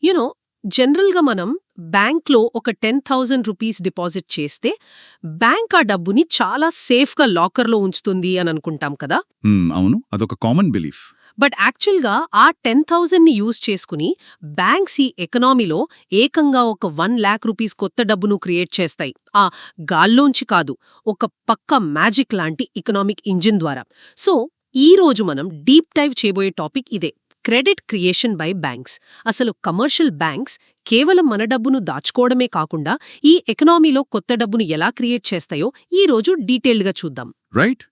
You know జనరల్గా మనం బ్యాంక్లో ఒక 10,000 రూపీస్ డిపాజిట్ చేస్తే బ్యాంక్ ఆ డబ్బుని చాలా సేఫ్గా లాకర్లో ఉంచుతుంది అని అనుకుంటాం కదా. అవును, అదొక కామన్ బిలీఫ్. బట్ యాక్చువల్గా ఆ 10,000ని యూజ్ చేసుకుని బ్యాంక్స్ ఈ ఎకనామీలో ఏకంగా ఒక 1,00,000 రూపీస్ కొత్త డబ్బును క్రియేట్ చేస్తాయి. ఆ గాల్లోంచి కాదు, ఒక పక్క మ్యాజిక్ లాంటి ఎకనామిక్ ఇంజిన్ ద్వారా. సో ఈ రోజు మనం డీప్ డైవ్ చేయబోయే టాపిక్ ఇదే, క్రెడిట్ క్రియేషన్ బై బ్యాంక్స్. అసలు కమర్షియల్ బ్యాంక్స్ కేవలం మన డబ్బును దాచుకోవడమే కాకుండా ఈ ఎకనామీలో కొత్త డబ్బును ఎలా క్రియేట్ చేస్తాయో ఈ రోజు డీటెయిల్డ్గా చూద్దాం. రైట్,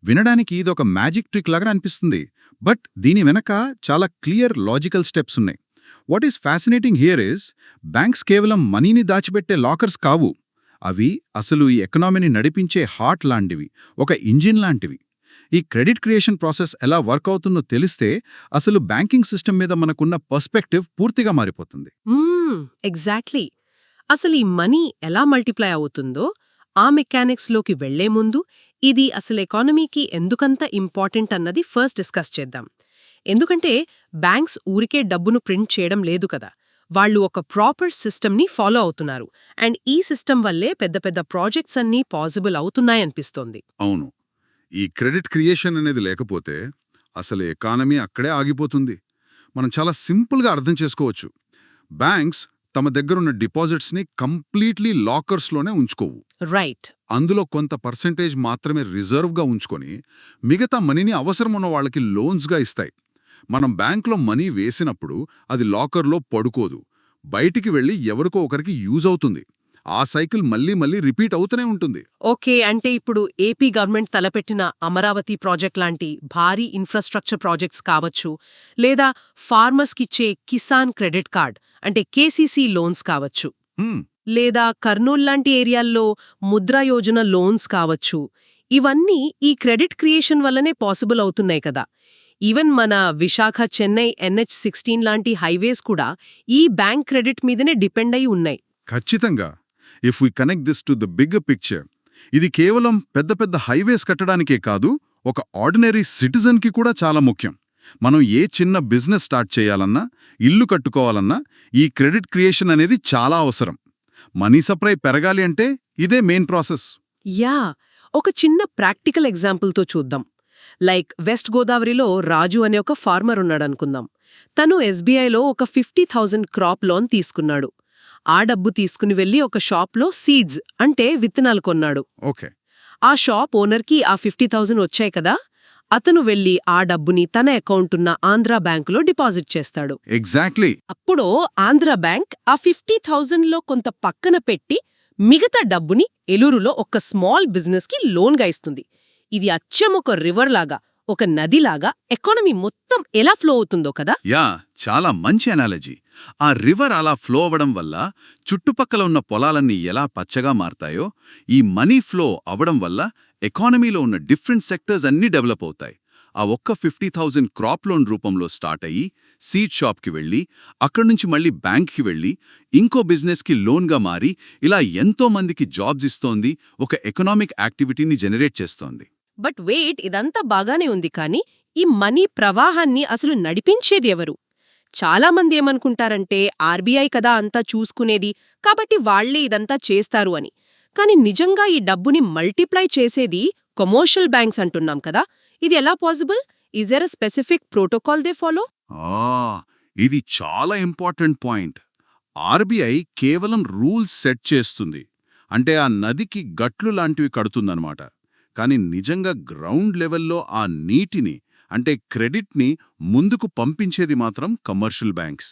వినడానికి ఇదొక మ్యాజిక్ ట్రిక్ లాగా అనిపిస్తుంది. బట్ దీని వెనక చాలా క్లియర్ లాజికల్ స్టెప్స్ ఉన్నాయి. What is fascinating here is, banks కేవలం మనీని దాచిపెట్టే లాకర్స్ కావు. అవి అసలు ఈ ఎకనామీని నడిపించే హార్ట్ లాంటివి, ఒక ఇంజిన్ లాంటివి. ఈ క్రెడిట్ క్రియేషన్ ప్రాసెస్ ఎలా వర్క్ అవుతుందో తెలిస్తే అసలు బ్యాంకింగ్ సిస్టమ్ మీద మనకున్న పర్స్పెక్టివ్ పూర్తిగా మారిపోతుంది. ఎగ్జాక్ట్లీ. అసలు ఈ మనీ ఎలా మల్టిప్లై అవుతుందో ఆ మెకానిక్స్లోకి వెళ్లే ముందు ఇది అసలు ఎకానమీకి ఎందుకంత ఇంపార్టెంట్ అన్నది ఫస్ట్ డిస్కస్ చేద్దాం. ఎందుకంటే బ్యాంక్స్ ఊరికే డబ్బును ప్రింట్ చేయడం లేదు కదా, వాళ్ళు ఒక ప్రాపర్ సిస్టమ్ని ఫాలో అవుతున్నారు. అండ్ ఈ సిస్టమ్ వల్లే పెద్ద పెద్ద ప్రాజెక్ట్స్ అన్నీ పాసిబుల్ అవుతున్నాయనిపిస్తోంది. అవును, ఈ క్రెడిట్ క్రియేషన్ అనేది లేకపోతే అసలు ఎకానమీ అక్కడే ఆగిపోతుంది. మనం చాలా సింపుల్గా అర్థం చేసుకోవచ్చు. బ్యాంక్స్ తమ దగ్గరున్న డిపాజిట్స్ని కంప్లీట్లీ లాకర్స్లోనే ఉంచుకోవు. రైట్. అందులో కొంత పర్సెంటేజ్ మాత్రమే రిజర్వ్గా ఉంచుకొని మిగతా మనీని అవసరమున్న వాళ్ళకి లోన్స్గా ఇస్తాయి. మనం బ్యాంక్లో మనీ వేసినప్పుడు అది లాకర్లో పడుకోదు, బయటికి వెళ్ళి ఎవరికో ఒకరికి యూజ్ అవుతుంది. ఆ సైకిల్ మళ్ళీ మళ్ళీ రిపీట్ అవుతూనే ఉంటుంది. ఓకే, అంటే ఇప్పుడు ఏపీ గవర్నమెంట్ తలపెట్టిన అమరావతి ప్రాజెక్ట్ లాంటి భారీ ఇన్ఫ్రాస్ట్రక్చర్ ప్రాజెక్ట్స్ కావచ్చు, లేదా ఫార్మర్స్కిచ్చే కిసాన్ క్రెడిట్ కార్డ్ అంటే కేసీసీ లోన్స్ కావచ్చు, లేదా కర్నూల్ లాంటి ఏరియాల్లో ముద్రా యోజన లోన్స్ కావచ్చు, ఇవన్నీ ఈ క్రెడిట్ క్రియేషన్ వల్లనే పాసిబుల్ అవుతున్నాయి కదా. ఈవెన్ మన విశాఖ చెన్నై NH-16 లాంటి హైవేస్ కూడా ఈ బ్యాంక్ క్రెడిట్ మీదనే డిపెండ్ అయి ఉన్నాయి. ఖచ్చితంగా. If we connect this to the bigger picture, ఇది కేవలం పెద్ద పెద్ద హైవేస్ కట్టడానికే కాదు, ఒక ఆర్డినరీ సిటిజన్కి కూడా చాలా ముఖ్యం. మనం ఏ చిన్న బిజినెస్ స్టార్ట్ చేయాలన్నా, ఇల్లు కట్టుకోవాలన్నా ఈ క్రెడిట్ క్రియేషన్ అనేది చాలా అవసరం. మనీ సప్లై పెరగాలి అంటే ఇదే మెయిన్ ప్రాసెస్. యా, ఒక చిన్న ప్రాక్టికల్ ఎగ్జాంపుల్తో చూద్దాం. లైక్ వెస్ట్ గోదావరిలో రాజు అనే ఒక ఫార్మర్ ఉన్నాడనుకుందాం. తను SBIలో ఒక 50,000 క్రాప్ లోన్ తీసుకున్నాడు. ఆ డబ్బు తీసుకుని వెళ్లి ఒక షాప్లో సీడ్స్ అంటే విత్తనాలు కొన్నాడు. ఓకే. ఆ షాప్ ఓనర్కి ఆ 50,000 వచ్చాయి కదా, అతను వెళ్లి ఆ డబ్బుని తన అకౌంటున్న ఆంధ్రా బ్యాంకులో డిపాజిట్ చేస్తాడు. ఎగ్జాక్ట్లీ. అప్పుడు ఆంధ్రా బ్యాంక్ ఆ 50,000లో కొంత పక్కన పెట్టి మిగతా డబ్బుని ఏలూరులో ఒక స్మాల్ బిజినెస్కి లోన్గా ఇస్తుంది. ఇది అచ్చం ఒక రివర్ లాగా, ఒక నదిలాగా ఎకానమీ మొత్తం ఎలా ఫ్లో అవుతుందో కదా. యా, చాలా మంచి అనాలజీ. ఆ రివర్ అలా ఫ్లో అవ్వడం వల్ల చుట్టుపక్కల ఉన్న పొలాలన్నీ ఎలా పచ్చగా మారతాయో, ఈ మనీ ఫ్లో అవ్వడం వల్ల ఎకానమీలో ఉన్న డిఫరెంట్ సెక్టర్స్ అన్నీ డెవలప్ అవుతాయి. ఆ ఒక్క 50,000 క్రాప్ లోన్ రూపంలో స్టార్ట్ అయ్యి సీడ్ షాప్కి వెళ్ళి, అక్కడ్నుంచి మళ్ళీ బ్యాంక్కి వెళ్ళి ఇంకో బిజినెస్కి లోన్గా మారి ఇలా ఎంతో మందికి జాబ్స్ ఇస్తోంది, ఒక ఎకనామిక్ యాక్టివిటీని జనరేట్ చేస్తోంది. బట్ వెయిట్, ఇదంతా బాగానే ఉంది, కానీ ఈ మనీ ప్రవాహాన్ని అసలు నడిపించేది ఎవరు? చాలామంది ఏమనుకుంటారంటే RBI కదా అంతా చూసుకునేది, కాబట్టి వాళ్లే ఇదంతా చేస్తారు అని. కానీ నిజంగా ఈ డబ్బుని మల్టిప్లై చేసేది కమర్షియల్ బ్యాంక్స్ అంటున్నాం కదా. ఇది ఎలా possible? Is there a specific protocol they follow? ఇది చాలా ఇంపార్టెంట్ పాయింట్. RBI కేవలం రూల్స్ సెట్ చేస్తుంది, అంటే ఆ నదికి గట్లు లాంటివి కడుతుందన్నమాట. కానీ నిజంగా గ్రౌండ్ లెవెల్లో ఆ నీటిని అంటే క్రెడిట్ని ముందుకు పంపించేది మాత్రం కమర్షియల్ బ్యాంక్స్.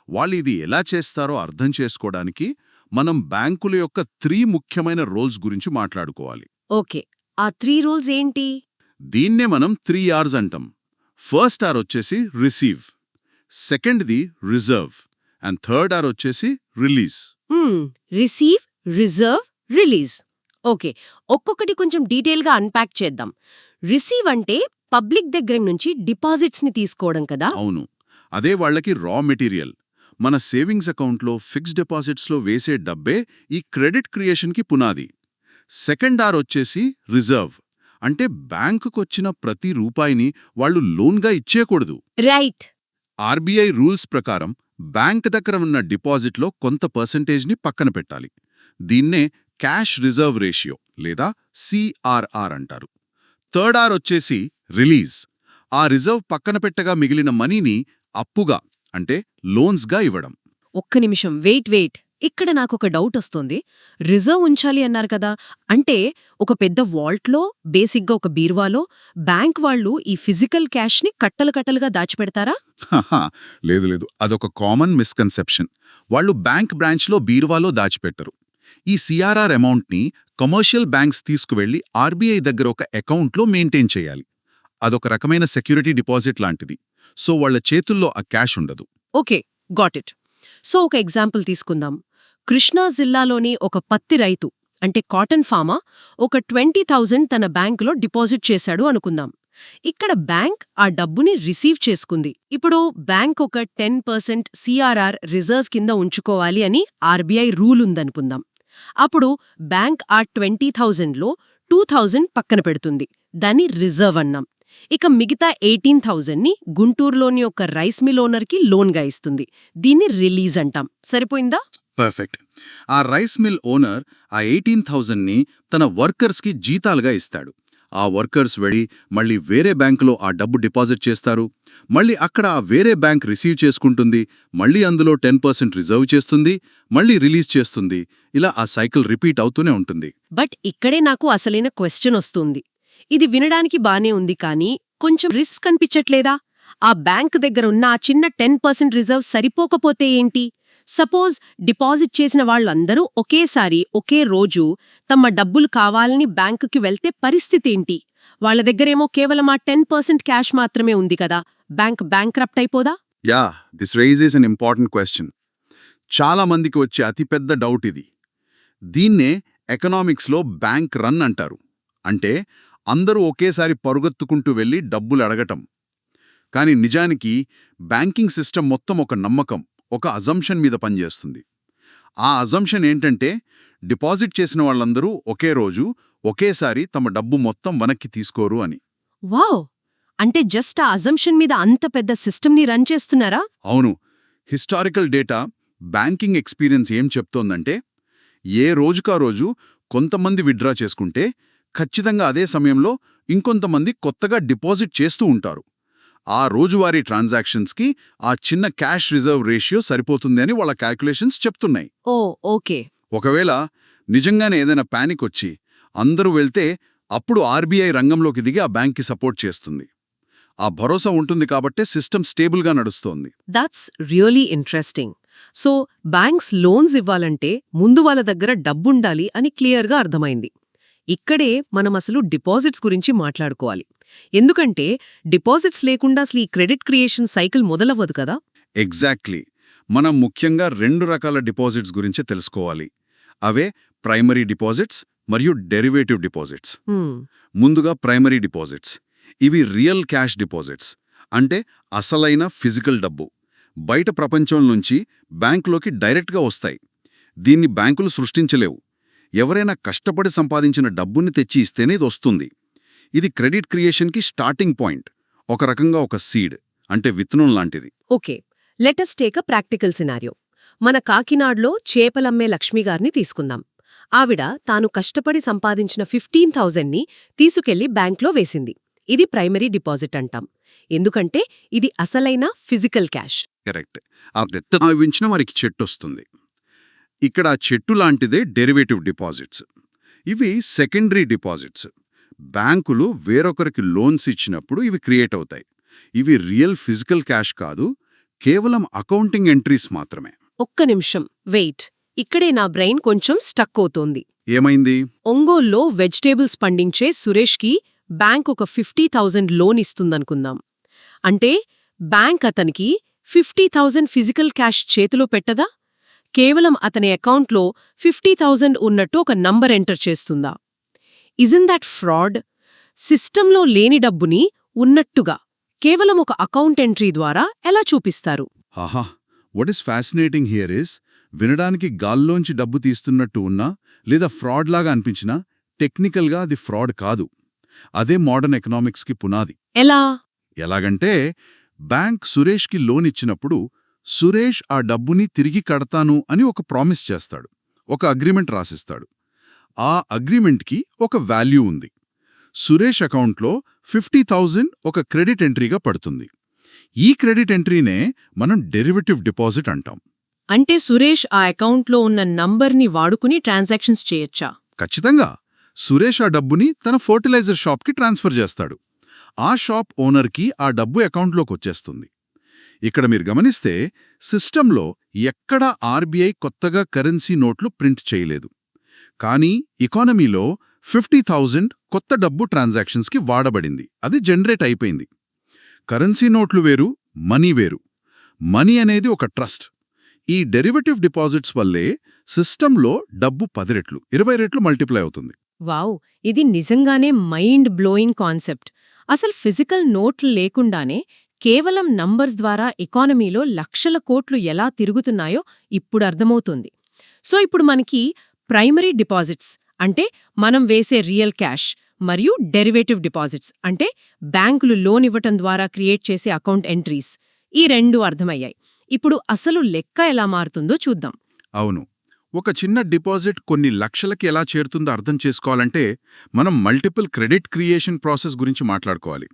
వాళ్ళు ఇది ఎలా చేస్తారో అర్థం చేసుకోవడానికి మనం బ్యాంకుల యొక్క 3 ముఖ్యమైన రోల్స్ గురించి మాట్లాడుకోవాలి. ఓకే, ఆ 3 రూల్స్ ఏంటి? దీన్నే మనం 3 Rs అంటాం. ఫస్ట్ R వచ్చేసి రిసీవ్, సెకండ్ది రిజర్వ్, అండ్ థర్డ్ R వచ్చేసి release. Receive, reserve, release. Okay, ఒక్కొక్కటి కొంచెం డీటెయిల్గా అన్పాక్ చేద్దాం. రిసీవ్ అంటే పబ్లిక్ దగ్గర నుంచి డిపాజిట్స్ని తీసుకోవడం కదా. అవును, అదే వాళ్ళకి రా మెటీరియల్. మన సేవింగ్స్ అకౌంట్లో ఫిక్స్డ్ డిపాజిట్స్లో వేసే డబ్బే ఈ క్రెడిట్ క్రియేషన్కి పునాది. సెకండ్ R వచ్చేసి రిజర్వ్, అంటే బ్యాంకుకొచ్చిన ప్రతి రూపాయిని వాళ్ళు లోన్గా ఇచ్చేయకూడదు. రైట్. RBI రూల్స్ ప్రకారం బ్యాంక్ దగ్గర ఉన్న డిపాజిట్లో కొంత పర్సెంటేజ్ని పక్కన పెట్టాలి. దీన్నే క్యాష్ రిజర్వ్ రేషియో లేదా సిఆర్ఆర్ అంటారు. థర్డ్ ఆర్ వచ్చేసి రిలీజ్. ఆ రిజర్వ్ పక్కన పెట్టగా మిగిలిన మనీని అప్పుగా అంటే లోన్స్గా ఇవ్వడం. ఒక్క నిమిషం వెయిట్. ఇక్కడ నాకొక డౌట్ వస్తుంది. రిజర్వ్ ఉంచాలి అన్నారు కదా, అంటే ఒక పెద్ద వాల్ట్లో, బేసిక్గా ఒక బీరువాలో బ్యాంక్ వాళ్ళు ఈ ఫిజికల్ క్యాష్ని కట్టలుగా దాచిపెడతారా? హహా, లేదు, అదొక కామన్ మిస్కన్సెప్షన్. వాళ్ళు బ్యాంక్ బ్రాంచ్లో బీరువాలో దాచిపెట్టరు. ఈ సిఆర్ఆర్ అమౌంట్ని కమర్షియల్ బ్యాంక్స్ తీసుకువెళ్లి ఆర్బీఐ దగ్గర ఒక అకౌంట్లో మెయింటైన్ చేయాలి. అదొక రకమైన సెక్యూరిటీ డిపాజిట్ లాంటిది. సో వాళ్ల చేతుల్లో ఆ క్యాష్ ఉండదు. Okay, got it. సో ఒక ఎగ్జాంపుల్ తీసుకుందాం. కృష్ణా జిల్లాలోని ఒక పత్తి రైతు అంటే కాటన్ ఫార్మా ఒక 20,000 తన బ్యాంకులో డిపాజిట్ చేశాడు అనుకుందాం. ఇక్కడ బ్యాంక్ ఆ డబ్బుని రిసీవ్ చేసుకుంది. ఇప్పుడు బ్యాంక్ ఒక 10% సిఆర్ఆర్ రిజర్వ్ కింద ఉంచుకోవాలి అని ఆర్బీఐ రూల్ ఉందనుకుందాం. అప్పుడు బ్యాంక్ ఆ 20,000లో 2,000 పక్కన పెడుతుంది. దాన్ని రిజర్వ్ అన్నాం. ఇక మిగతా 18,000ని గుంటూరులోని ఒక రైస్ మిల్ ఓనర్కి లోన్గా ఇస్తుంది. దీన్ని రిలీజ్ అంటాం. సరిపోయిందా? పర్ఫెక్ట్. ఆ రైస్ మిల్ ఓనర్ ఆ 18,000ని తన వర్కర్స్కి జీతాలుగా ఇస్తాడు. ఆ వర్కర్స్ వెళ్ళి మళ్ళీ వేరే బ్యాంకులో ఆ డబ్బు డిపాజిట్ చేస్తారు. మళ్ళీ అక్కడ ఆ వేరే బ్యాంక్ రిసీవ్ చేసుకుంటుంది. మళ్ళీ అందులో 10% రిజర్వ్ చేస్తుంది. మళ్ళీ రిలీజ్ చేస్తుంది. ఇలా ఆ సైకిల్ రిపీట్ అవుతూనే ఉంటుంది. బట్ ఇక్కడే నాకు అసలైన క్వశ్చన్ వస్తుంది. ఇది వినడానికి బానే ఉంది, కానీ కొంచెం రిస్క్ అనిపించట్లేదా? ఆ బ్యాంక్ దగ్గర ఉన్న ఆ చిన్న 10% రిజర్వ్ సరిపోకపోతే ఏంటి? సపోజ్ డిపాజిట్ చేసిన వాళ్ళందరూ ఒకేసారి ఒకే రోజు తమ డబ్బులు కావాలని బ్యాంకుకి వెళ్తే పరిస్థితేంటి? వాళ్ళ దగ్గరేమో కేవలం ఆ 10% క్యాష్ మాత్రమే ఉంది కదా. బ్యాంక్రప్ట్ అయిపోదా? Yeah, this raises an important question. చాలా మందికి వచ్చే అతిపెద్ద డౌట్ ఇది. దీన్నే ఎకనామిక్స్లో బ్యాంక్ రన్ అంటారు. అంటే అందరూ ఒకేసారి పరుగెత్తుకుంటూ వెళ్లి డబ్బులు అడగటం. కానీ నిజానికి బ్యాంకింగ్ సిస్టమ్ మొత్తం ఒక నమ్మకం, ఒక అజంప్షన్ మీద పనిచేస్తుంది. ఆ అజంప్షన్ ఏంటంటే డిపాజిట్ చేసిన వాళ్ళందరూ ఒకే రోజు ఒకేసారి తమ డబ్బు మొత్తం వెనక్కి తీసుకోరు అని. వావ్! అంటే జస్ట్ ఆ అజంప్షన్ మీద అంత పెద్ద సిస్టమ్ని రన్ చేస్తున్నారా? అవును. హిస్టారికల్ డేటా, బ్యాంకింగ్ ఎక్స్పీరియన్స్ ఏం చెప్తోందంటే ఏ రోజుకా రోజు కొంతమంది విత్డ్రా చేసుకుంటే ఖచ్చితంగా అదే సమయంలో ఇంకొంతమంది కొత్తగా డిపాజిట్ చేస్తూ ఉంటారు. ఆ రోజువారీ ట్రాన్సాక్షన్స్కి ఆ చిన్న క్యాష్ రిజర్వ్ రేషియో సరిపోతుంది అని వాళ్ళ క్యాల్కులేషన్స్ చెప్తున్నాయి. ఓ ఓకే. ఒకవేళ నిజంగానే ఏదైనా పానిక్ వచ్చి అందరూ వెళ్తే అప్పుడు ఆర్బీఐ రంగంలోకి దిగి ఆ బ్యాంక్కి సపోర్ట్ చేస్తుంది. ఆ భరోసా ఉంటుంది కాబట్టే సిస్టమ్ స్టేబుల్గా నడుస్తోంది. That's really interesting. So banks loans ఇవ్వాలంటే ముందు వాళ్ళ దగ్గర డబ్బుండాలి అని క్లియర్గా అర్థమైంది. ఇక్కడే మనం అసలు డిపాజిట్స్ గురించి మాట్లాడుకోవాలి. ఎందుకంటే డిపాజిట్స్ లేకుండా అసలు ఈ క్రెడిట్ క్రియేషన్ సైకిల్ మొదలవ్వదు కదా. ఎగ్జాక్ట్లీ. మనం ముఖ్యంగా 2 రకాల డిపాజిట్స్ గురించి తెలుసుకోవాలి. అవే ప్రైమరీ డిపాజిట్స్ మరియు డెరివేటివ్ డిపాజిట్స్. ముందుగా ప్రైమరీ డిపాజిట్స్. ఇవి రియల్ క్యాష్ డిపాజిట్స్. అంటే అసలైన ఫిజికల్ డబ్బు బయట ప్రపంచం నుంచి బ్యాంకులోకి డైరెక్ట్గా వస్తాయి. దీన్ని బ్యాంకులు సృష్టించలేవు. ఎవరైనా కష్టపడి సంపాదించిన డబ్బుని తెచ్చి ఇస్తేనే ఇది వస్తుంది. ఇది క్రెడిట్ క్రియేషన్కి స్టార్టింగ్ పాయింట్. ఒక రకంగా ఒక సీడ్ అంటే విత్తనం లాంటిది. Okay, let's take a practical scenario. మన కాకినాడలో చేపలమ్మే లక్ష్మిగారిని తీసుకుందాం. ఆవిడ తాను కష్టపడి సంపాదించిన 15,000ని తీసుకెళ్లి బ్యాంక్లో వేసింది. ఇది ప్రైమరీ డిపాజిట్ అంటాం. ఎందుకంటే ఇది అసలైన ఫిజికల్ క్యాష్. కరెక్ట్. ఆ విత్తనం వించిన వారికి చెట్టు వస్తుంది. ఇక్కడ ఆ చెట్టు లాంటిదే డెరివేటివ్ డిపాజిట్స్. ఇవి సెకండరీ డిపాజిట్స్. బ్యాంకులు వేరొకరికి లోన్స్ ఇచ్చినప్పుడు ఇవి క్రియేట్ అవుతాయి. ఇవి రియల్ ఫిజికల్ క్యాష్ కాదు, కేవలం అకౌంటింగ్ ఎంట్రీస్ మాత్రమే. ఒక్క నిమిషం వెయిట్. ఇక్కడే నా బ్రెయిన్ కొంచెం స్టక్ అవుతోంది. ఏమైంది? ఒంగోల్లో వెజిటేబుల్స్ పండించే సురేష్కి బ్యాంక్ ఒక 50,000 లోన్ ఇస్తుందనుకుందాం. అంటే బ్యాంక్ అతనికి 50,000 ఫిజికల్ క్యాష్ చేతిలో పెట్టదా? కేవలం అతని అకౌంట్లో 50,000 ఉన్నట్టు ఒక నంబర్ ఎంటర్ చేస్తుందా? Isn't that fraud? సిస్టంలో లేని డబ్బుని ఉన్నట్టుగా కేవలం ఒక అకౌంట్ ఎంట్రీ ద్వారా ఎలా చూపిస్తారు? ఆహా, what is fascinating here is, వినడానికి గాల్లోంచి డబ్బు తీస్తున్నట్టు ఉన్నా లేదా ఫ్రాడ్ లాగా అనిపించినా టెక్నికల్గా అది ఫ్రాడ్ కాదు. అదే మోడర్న్ ఎకనామిక్స్కి పునాది. ఎలా? ఎలాగంటే బ్యాంక్ సురేష్కి లోన్ ఇచ్చినప్పుడు సురేష్ ఆ డబ్బుని తిరిగి కడతాను అని ఒక ప్రామిస్ చేస్తాడు, ఒక అగ్రిమెంట్ రాసిస్తాడు. ఆ అగ్రిమెంట్కి ఒక వాల్యూ ఉంది. సురేష్ అకౌంట్లో 50,000 ఒక క్రెడిట్ ఎంట్రీగా పడుతుంది. ఈ క్రెడిట్ ఎంట్రీనే మనం డెరివేటివ్ డిపాజిట్ అంటాం. అంటే సురేష్ ఆ అకౌంట్లో ఉన్న నంబర్ని వాడుకుని ట్రాన్సాక్షన్స్ చేయొచ్చా? ఖచ్చితంగా. సురేష్ ఆ డబ్బుని తన ఫర్టిలైజర్ షాప్కి ట్రాన్స్ఫర్ చేస్తాడు. ఆ షాప్ ఓనర్కి ఆ డబ్బు అకౌంట్లోకి వచ్చేస్తుంది. ఇక్కడ మీరు గమనిస్తే సిస్టంలో ఎక్కడా ఆర్బీఐ కొత్తగా కరెన్సీ నోట్లు ప్రింట్ చేయలేదు. కానీ ఎకానమీలో 50,000 కొత్త డబ్బు ట్రాన్సాక్షన్స్కి వాడబడింది. అది జనరేట్ అయిపోయింది. కరెన్సీ నోట్లు వేరు, మనీ వేరు. మనీ అనేది ఒక ట్రస్ట్. ఈ డెరివేటివ్ డిపాజిట్స్ వల్లే సిస్టంలో డబ్బు 10 రెట్లు 20 రెట్లు మల్టిప్లై అవుతుంది. వావ్, ఇది నిజంగానే మైండ్ బ్లోయింగ్ కాన్సెప్ట్. అసలు ఫిజికల్ నోట్లు లేకుండానే కేవలం నంబర్స్ ద్వారా ఎకానమీలో లక్షల కోట్లు ఎలా తిరుగుతున్నాయో ఇప్పుడు అర్థమవుతుంది. సో ఇప్పుడు మనకి ప్రైమరీ డిపాజిట్స్ అంటే మనం వేసే రియల్ క్యాష్, మరియు డెరివేటివ్ డిపాజిట్స్ అంటే బ్యాంకులు లోన్ ఇవ్వటం ద్వారా క్రియేట్ చేసే అకౌంట్ ఎంట్రీస్, ఈ రెండు అర్థమయ్యాయి. ఇప్పుడు అసలు లెక్క ఎలా మారుతుందో చూద్దాం. అవును. ఒక చిన్న డిపాజిట్ కొన్ని లక్షలకి ఎలా చేరుతుందో అర్థం చేసుకోవాలంటే మనం మల్టిపుల్ క్రెడిట్ క్రియేషన్ ప్రాసెస్ గురించి మాట్లాడుకోవాలి.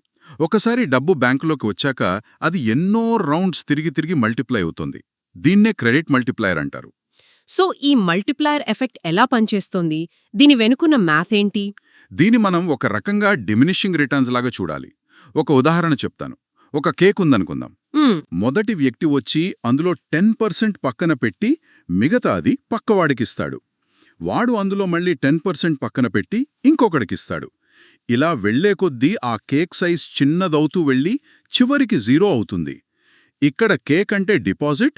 ఒకసారి డబ్బు బ్యాంకులోకి వచ్చాక అది ఎన్నో రౌండ్స్ తిరిగి మల్టిప్లై అవుతుంది. దీన్నే క్రెడిట్ మల్టిప్లయర్ అంటారు. సో ఈ మల్టిప్లయర్ ఎఫెక్ట్ ఎలా పనిచేస్తోంది? దీని వెనుకున్న మ్యాథ్ ఏంటి? దీని మనం ఒక రకంగా డిమినిషింగ్ రిటర్న్స్ లాగా చూడాలి. ఒక ఉదాహరణ చెప్తాను. ఒక కేక్ ఉందనుకుందాం. మొదటి వ్యక్తి వచ్చి అందులో 10% పక్కన పెట్టి మిగతాది పక్కవాడికిస్తాడు. వాడు అందులో మళ్ళీ 10% పక్కన పెట్టి ఇంకొకడికిస్తాడు. ఇలా వెళ్లే కొద్దీ ఆ కేక్ సైజ్ చిన్నదవుతూ వెళ్ళి చివరికి 0 అవుతుంది. ఇక్కడ కేక్ అంటే డిపాజిట్,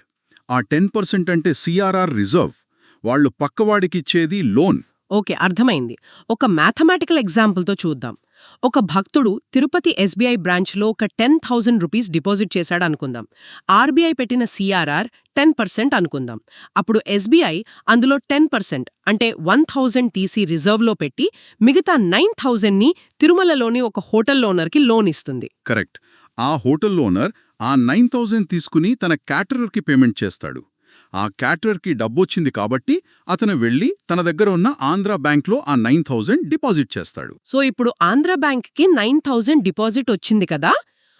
ఆ 10% అంటే సిఆర్ఆర్ రిజర్వ్. వాళ్లు పక్కవాడికిచ్చేది లోన్. ఓకే, అర్థమైంది. ఒక మ్యాథమెటికల్ ఎగ్జాంపుల్తో చూద్దాం. ఒక భక్తుడు తిరుపతి ఎస్బీఐ బ్రాంచ్లో ఒక 10,000 రూపీస్ డిపాజిట్ చేశాడనుకుందాం. ఆర్బీఐ పెట్టిన సిఆర్ఆర్ 10% అనుకుందాం. అప్పుడు ఎస్బీఐ అందులో 10% అంటే 1,000 తీసి రిజర్వ్లో పెట్టి మిగతా 9,000ని తిరుమలలోని ఒక హోటల్ ఓనర్కి లోన్ ఇస్తుంది. కరెక్ట్. ఆ హోటల్ ఓనర్ ఆ 9,000 తీసుకుని తన క్యాటరర్కి పేమెంట్ చేస్తాడు. ఆ క్యాటరర్కి డబ్బొచ్చింది కాబట్టి అతను వెళ్లి తన దగ్గర ఉన్న ఆంధ్ర బ్యాంక్లో ఆ 9,000 డిపాజిట్ చేస్తాడు. సో ఇప్పుడు ఆంధ్ర బ్యాంక్కి 9,000 డిపాజిట్ వచ్చింది కదా,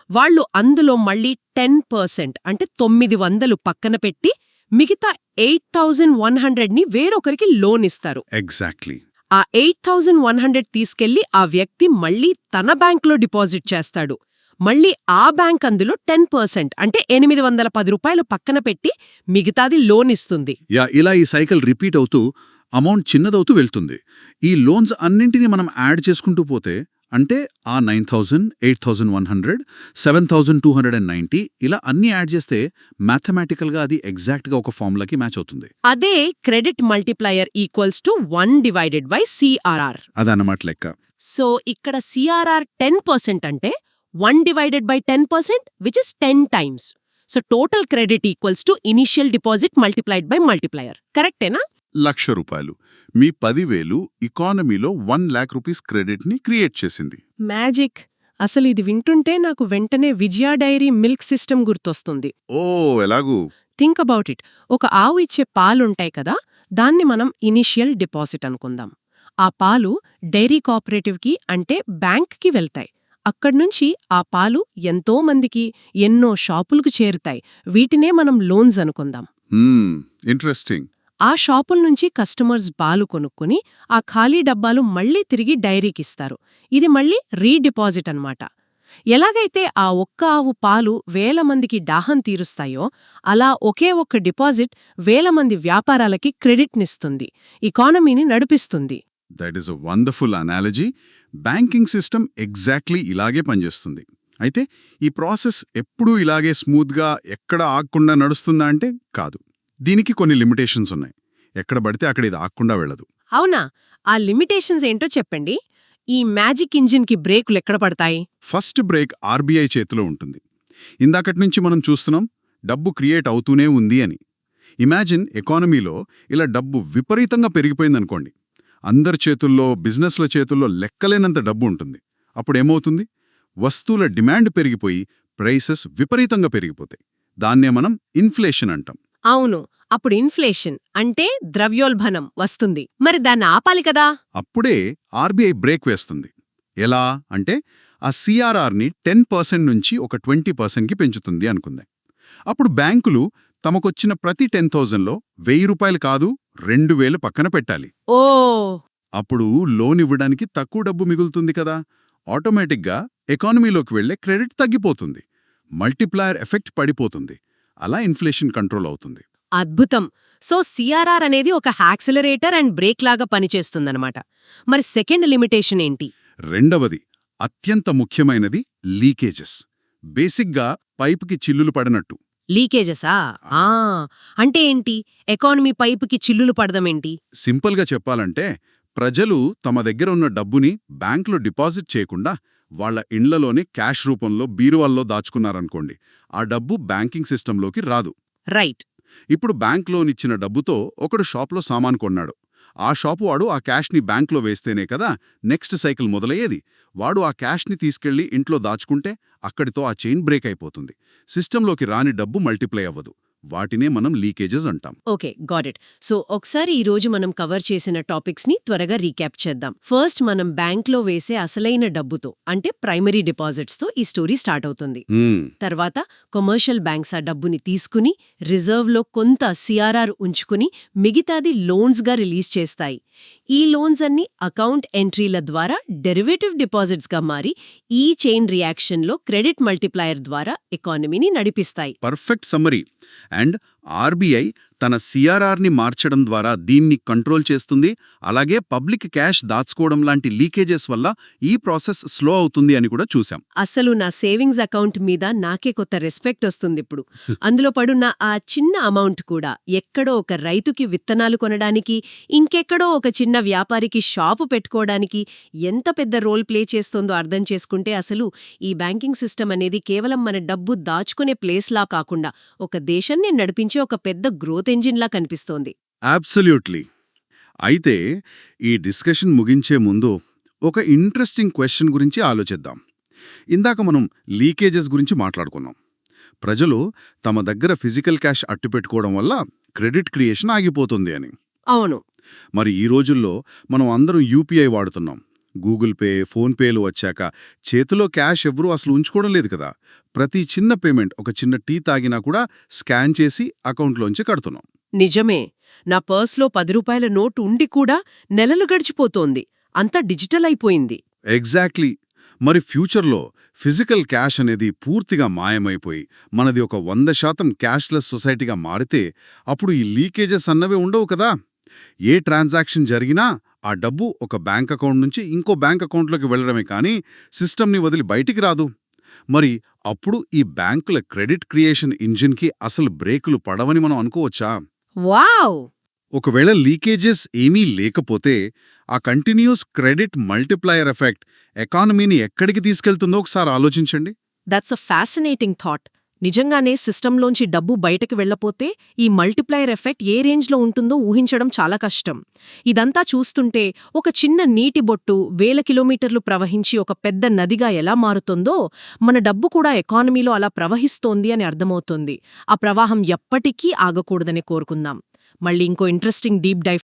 వాళ్ళు అందులో మళ్ళీ 10% అంటే 900 పక్కన పెట్టి మిగతా 8,100ని వేరొకరికి లోన్ ఇస్తారు. ఎగ్జాక్ట్లీ. ఆ 8,100 తీసుకెళ్లి ఆ వ్యక్తి మళ్ళీ తన బ్యాంక్లో డిపాజిట్ చేస్తాడు. మళ్ళీ ఆ బ్యాంక్ అందులో 10% అంటే 810 రూపాయలు పక్కన పెట్టి మిగతాది లోన్ ఇస్తుంది. ఇలా ఈ సైకిల్ రిపీట్ అవుతూ అమౌంట్ చిన్నదవుతూ వెళ్తుంది. ఈ లోన్స్ అన్నింటినీ మనం యాడ్ చేసుకుంటూ పోతే అంటే ఆ 9,000, 8,100, 7,290 ఇలా అన్నీ యాడ్ చేస్తే మ్యాథమెటికల్గా అది ఎగ్జాక్ట్గా ఒక ఫార్ములాకి మ్యాచ్ అవుతుంది. అదే credit multiplier equals to 1/CRR. అదన్నమాట లెక్క. సో ఇక్కడ సిఆర్ఆర్ 10% అంటే 1/10%, which is 10 times. So total credit equals to initial deposit multiplied by multiplier. కరెక్టేనా? ₹1,00,000 మీ 10,000 ఎకానమీలో 1,00,000 రూపీస్ క్రెడిట్ని క్రియేట్ చేసింది. మ్యాజిక్. అసలు ఇది వింటుంటే నాకు వెంటనే విజయ డైరీ మిల్క్ సిస్టమ్ గుర్తొస్తుంది. ఓ, ఎలాగూ? Think about it. ఒక ఆవు ఇచ్చే పాలుంటాయి కదా, దాన్ని మనం ఇనిషియల్ డిపాజిట్ అనుకుందాం. ఆ పాలు డైరీ కోఆపరేటివ్కి అంటే బ్యాంక్కి వెళ్తాయి. అక్కడ్నుంచి ఆ పాలు ఎంతో మందికి ఎన్నో షాపులకు చేరుతాయి. వీటినే మనం లోన్స్ అనుకుందాం. ఇంట్రెస్టింగ్. ఆ షాపుల నుంచి కస్టమర్స్ పాలు కొనుక్కుని ఆ ఖాళీ డబ్బాలు మళ్లీ తిరిగి డైరీకిస్తారు. ఇది మళ్లీ రీడిపాజిట్ అన్నమాట. ఎలాగైతే ఆ ఒక్క ఆవు పాలు వేల మందికి దాహం తీరుస్తాయో అలా ఒకే ఒక్క డిపాజిట్ వేల మంది వ్యాపారాలకి క్రెడిట్నిస్తుంది, ఎకానమీని నడిపిస్తుంది. That is a wonderful analogy. Banking system exactly ఇలాగే పనిచేస్తుంది. అయితే ఈ ప్రాసెస్ ఎప్పుడూ ఇలాగే స్మూత్గా ఎక్కడ ఆగకుండా నడుస్తుందా అంటే కాదు. దీనికి కొన్ని లిమిటేషన్స్ ఉన్నాయి. ఎక్కడ పడితే అక్కడ ఇది ఆగకుండా వెళ్ళదు. అవునా? ఆ లిమిటేషన్స్ ఏంటో చెప్పండి. ఈ మ్యాజిక్ ఇంజిన్కి బ్రేకులు ఎక్కడ పడతాయి? ఫస్ట్ బ్రేక్ ఆర్బీఐ చేతిలో ఉంటుంది. ఇందాకటి నుంచి మనం చూస్తున్నాం డబ్బు క్రియేట్ అవుతూనే ఉంది అని. ఇమాజిన్ ఎకానమీలో ఇలా డబ్బు విపరీతంగా పెరిగిపోయిందనుకోండి. అందరి చేతుల్లో, బిజినెస్ల చేతుల్లో లెక్కలేనంత డబ్బు ఉంటుంది. అప్పుడేమవుతుంది? వస్తువుల డిమాండ్ పెరిగిపోయి ప్రైసెస్ విపరీతంగా పెరిగిపోతాయి. దాన్నే మనం ఇన్ఫ్లేషన్ అంటాం. అవును, అప్పుడు ఇన్ఫ్లేషన్ అంటే ద్రవ్యోల్బణం వస్తుంది. మరి దాన్ని ఆపాలి కదా. అప్పుడే ఆర్బీఐ బ్రేక్ వేస్తుంది. ఎలా అంటే ఆ సిఆర్ఆర్ని 10% నుంచి ఒక 20%కి పెంచుతుంది అనుకుందాం. అప్పుడు బ్యాంకులు తమకొచ్చిన ప్రతి 10,000లో ₹1,000 కాదు 2,000 పక్కన పెట్టాలి. ఓ, అప్పుడు లోన్ ఇవ్వడానికి తక్కువ డబ్బు మిగులుతుంది కదా. ఆటోమేటిక్గా ఎకానమీలోకి వెళ్లే క్రెడిట్ తగ్గిపోతుంది. మల్టిప్లయర్ ఎఫెక్ట్ పడిపోతుంది. అలా ఇన్ఫ్లేషన్ కంట్రోల్ అవుతుంది. అద్భుతం. సో సిఆర్ఆర్ అనేది ఒక యాక్సిలరేటర్ అండ్ బ్రేక్ లాగా పనిచేస్తుందన్నమాట. మరి సెకండ్ లిమిటేషన్ ఏంటి? రెండవది అత్యంత ముఖ్యమైనది లీకేజెస్. బేసిక్గా పైపుకి చిల్లులు పడినట్టు. లీకేజెసా? అంటే ఏంటి? ఎకానమీ పైపుకి చిల్లులు పడదమేంటి? సింపుల్గా చెప్పాలంటే ప్రజలు తమ దగ్గర ఉన్న డబ్బుని బ్యాంకులో డిపాజిట్ చేయకుండా వాళ్ళ ఇండ్లలోనే క్యాష్ రూపంలో బీరువాల్లో దాచుకున్నారనుకోండి. ఆ డబ్బు బ్యాంకింగ్ సిస్టంలోకి రాదు. రైట్. ఇప్పుడు బ్యాంక్ లోన్ ఇచ్చిన డబ్బుతో ఒకడు షాప్లో సామాన్ కొన్నాడు. ఆ షాపు వాడు ఆ క్యాష్ని బ్యాంక్లో వేస్తేనే కదా నెక్స్ట్ సైకిల్ మొదలయ్యేది. వాడు ఆ క్యాష్ని తీసుకెళ్లి ఇంట్లో దాచుకుంటే అక్కడితో ఆ చైన్ బ్రేక్ అయిపోతుంది. సిస్టంలోకి రాని డబ్బు మల్టిప్లై అవ్వదు. వాటినే మనం లీకేజెస్ అంటాం. Okay, got it. సో ఒకసారి ఈ రోజు మనం కవర్ చేసిన టాపిక్స్ ని త్వరగా రీక్యాప్ చేద్దాం. ఫస్ట్ మనం బ్యాంక్లో వేసే అసలైన డబ్బుతో అంటే ప్రైమరీ డిపాజిట్స్ తో ఈ స్టోరీ స్టార్ట్ అవుతుంది. తర్వాత కమర్షియల్ బ్యాంక్స్ ఆ డబ్బుని తీసుకుని రిజర్వ్లో కొంత సిఆర్ఆర్ ఉంచుకుని మిగతాది లోన్స్ గా రిలీజ్ చేస్తాయి. ఈ లోన్స్ అన్ని అకౌంట్ ఎంట్రీల ద్వారా డెరివేటివ్ డిపాజిట్స్ గా మారి ఈ చైన్ రియాక్షన్లో క్రెడిట్ మల్టిప్లయర్ ద్వారా ఎకానమీని నడిపిస్తాయి. Perfect summary. అండ్ ఆర్బీఐ తన సిఆర్ఆర్ని మార్చడం ద్వారా దీన్ని కంట్రోల్ చేస్తుంది. అలాగే పబ్లిక్ క్యాష్ దాచుకోవడం లాంటి లీకేజెస్ వల్ల ఈ ప్రాసెస్ స్లో అవుతుంది అని కూడా చూశాం. అసలు నా సేవింగ్స్ అకౌంట్ మీద నాకే కొత్త రెస్పెక్ట్ వస్తుంది ఇప్పుడు. అందులో పడున్న ఆ చిన్న అమౌంట్ కూడా ఎక్కడో ఒక రైతుకి విత్తనాలు కొనడానికి, ఇంకెక్కడో ఒక చిన్న వ్యాపారికి షాపు పెట్టుకోవడానికి ఎంత పెద్ద రోల్ ప్లే చేస్తోందో అర్థం చేసుకుంటే అసలు ఈ బ్యాంకింగ్ సిస్టమ్ అనేది కేవలం మన డబ్బు దాచుకునే ప్లేస్లా కాకుండా ఒక దేశాన్ని నడిపించే ఒక పెద్ద గ్రోత్ ఎంజిన్లా కనిపిస్తోంది. అబ్సల్యూట్లీ. అయితే ఈ డిస్కషన్ ముగించే ముందు ఒక ఇంట్రెస్టింగ్ క్వశ్చన్ గురించి ఆలోచిద్దాం. ఇందాక మనం లీకేజెస్ గురించి మాట్లాడుకున్నాం. ప్రజలు తమ దగ్గర ఫిజికల్ క్యాష్ అట్టిపెట్టుకోవడం వల్ల క్రెడిట్ క్రియేషన్ ఆగిపోతుంది అని. అవును. మరి ఈ రోజుల్లో మనం అందరం యూపీఐ వాడుతున్నాం. గూగుల్ పే, ఫోన్పేలు వచ్చాక చేతిలో క్యాష్ ఎవ్వరూ అసలు ఉంచుకోవడం లేదు కదా. ప్రతి చిన్న పేమెంట్, ఒక చిన్న టీ తాగినా కూడా స్కాన్ చేసి అకౌంట్లోంచి కడుతున్నాం. నిజమే. నా పర్స్లో ₹10 నోటు ఉండి కూడా నెలలు గడిచిపోతోంది. అంతా డిజిటల్ అయిపోయింది. ఎగ్జాక్ట్లీ. మరి ఫ్యూచర్లో ఫిజికల్ క్యాష్ అనేది పూర్తిగా మాయమైపోయి మనది ఒక 100% క్యాష్లెస్ సొసైటీగా మారితే అప్పుడు ఈ లీకేజెస్ అన్నవే ఉండవు కదా. ఏ ట్రాన్సాక్షన్ జరిగినా ఆ డబ్బు ఒక బ్యాంక్ అకౌంట్ నుంచి ఇంకో బ్యాంక్ అకౌంట్లోకి వెళ్లడమే కానీ సిస్టమ్ని వదిలి బయటికి రాదు. మరి అప్పుడు ఈ బ్యాంకుల క్రెడిట్ క్రియేషన్ ఇంజిన్కి అసలు బ్రేకులు పడవని మనం అనుకోవచ్చా? వావ్! ఒకవేళ లీకేజెస్ ఏమీ లేకపోతే ఆ కంటిన్యూస్ క్రెడిట్ మల్టిప్లయర్ ఎఫెక్ట్ ఎకానమీని ఎక్కడికి తీసుకెళ్తుందో ఒకసారి ఆలోచించండి. That's a fascinating thought. నిజంగానే సిస్టంలోంచి డబ్బు బయటకు వెళ్లపోతే ఈ మల్టిప్లయర్ ఎఫెక్ట్ ఏ రేంజ్లో ఉంటుందో ఊహించడం చాలా కష్టం. ఇదంతా చూస్తుంటే ఒక చిన్న నీటి బొట్టు 1000 కిలోమీటర్లు ప్రవహించి ఒక పెద్ద నదిగా ఎలా మారుతుందో మన డబ్బు కూడా ఎకానమీలో అలా ప్రవహిస్తోంది అని అర్థమవుతోంది. ఆ ప్రవాహం ఎప్పటికీ ఆగకూడదని కోరుకుందాం. మళ్ళీ ఇంకో ఇంట్రెస్టింగ్ డీప్ డైవ్